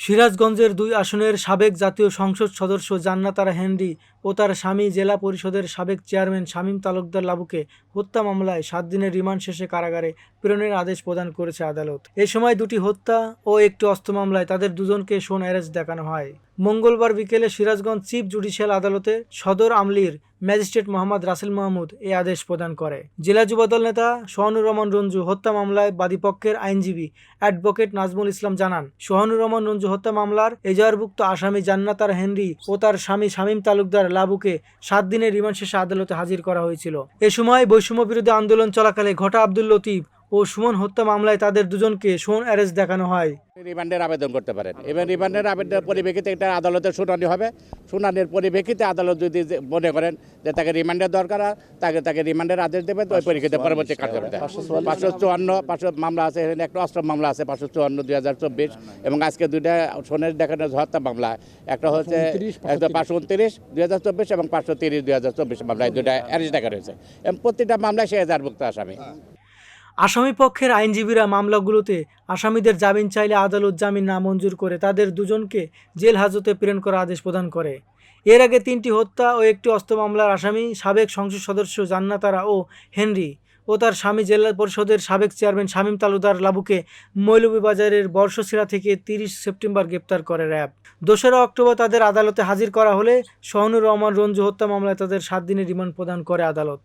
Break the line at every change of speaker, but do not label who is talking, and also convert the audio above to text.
সিরাজগঞ্জের ২ আসনের সাবেক জাতীয় সংসদ সদস্য জান্নাত আরা হেনরি ও তার স্বামী জেলা পরিষদের সাবেক চেয়ারম্যান শামীম তালুকদার লাবুকে হত্যা মামলায় ৭ দিনের রিমান্ড শেষে কারাগারে প্রেরণের আদেশ প্রদান করেছে আদালত। এ সময় দুটি হত্যা ও একটি অস্ত্র মামলায় তাদের দুজনকে শোন অ্যারেস্ট দেখানো হয়। মঙ্গলবার বিকেলে সিরাজগঞ্জ চিফ জুডিশিয়াল আদালতে সদর আমলির ম্যাজিস্ট্রেট মোহাম্মদ রাসেল মাহমুদ এই আদেশ প্রদান করে। জেলা যুবদল নেতা সোহানুর রহমান রঞ্জু হত্যা মামলায় বাদীপক্ষের আইনজীবী অ্যাডভোকেট নাজমুল ইসলাম জানান, সোহানুর রহমান রঞ্জু হত্যা মামলার এজাহারভুক্ত আসামি জান্নাত আরা হেনরি ও তার স্বামী শামীম তালুকদার লাবুকে ৭ দিনের রিমান্ড শেষে আদালতে হাজির করা হয়েছিল। এ সময় বৈষম্য বিরোধী আন্দোলন চলাকালে ঘটা আব্দুল লতিফ ও সুমন হত্যা মামলায় তাদের দুজনকে শোন অ্যারেস্ট দেখানো হয়।
রিমান্ডের আবেদন করতে পারেন এবং রিমান্ডের আবেদনের পরিপ্রেক্ষিতে এটা আদালতের শুনানি হবে। শুনানির পরিপ্রেক্ষিতে আদালত যদি মনে করেন যে তাকে রিমান্ডের দরকার, তাকে রিমান্ডের আদেশ দেবে। তো ওই পরিপ্রেক্ষিতে পরবর্তী কার্যক্রম 554 মামলা আছে, একটা অস্ত্র মামলা আছে 554/2024 এবং আজকে দুইটা সোনের দেখানো হত্যা মামলা, একটা হচ্ছে 529/2024 এবং 530/2024 মামলায় দুইটা অ্যারেস্ট দেখা রয়েছে এবং প্রতিটা মামলায় সে এজাহারভুক্ত আসামি।
আসামি পক্ষের আইনজীবীরা মামলাগুলোতে আসামিদের জামিন চাইলে আদালত জামিন নামঞ্জুর করে তাদের দুজনকে জেল হাজতে প্রেরণ করার আদেশ প্রদান করে। এর আগে 3টি হত্যা ও একটি অস্ত্র মামলার আসামি সাবেক সংসদ সদস্য জান্নাত আরা ও হেনরি ও তার স্বামী জেলা পরিষদের সাবেক চেয়ারম্যান শামীম তালুকদার লাবুকে মৌলভীবাজারের বর্ষসিরা থেকে 30 সেপ্টেম্বর গ্রেপ্তার করে র্যাব। 2রা অক্টোবর তাদের আদালতে হাজির করা হলে সোহানুর রহমান রঞ্জু হত্যা মামলায় তাদের 7 দিনের রিমান্ড প্রদান করে আদালত।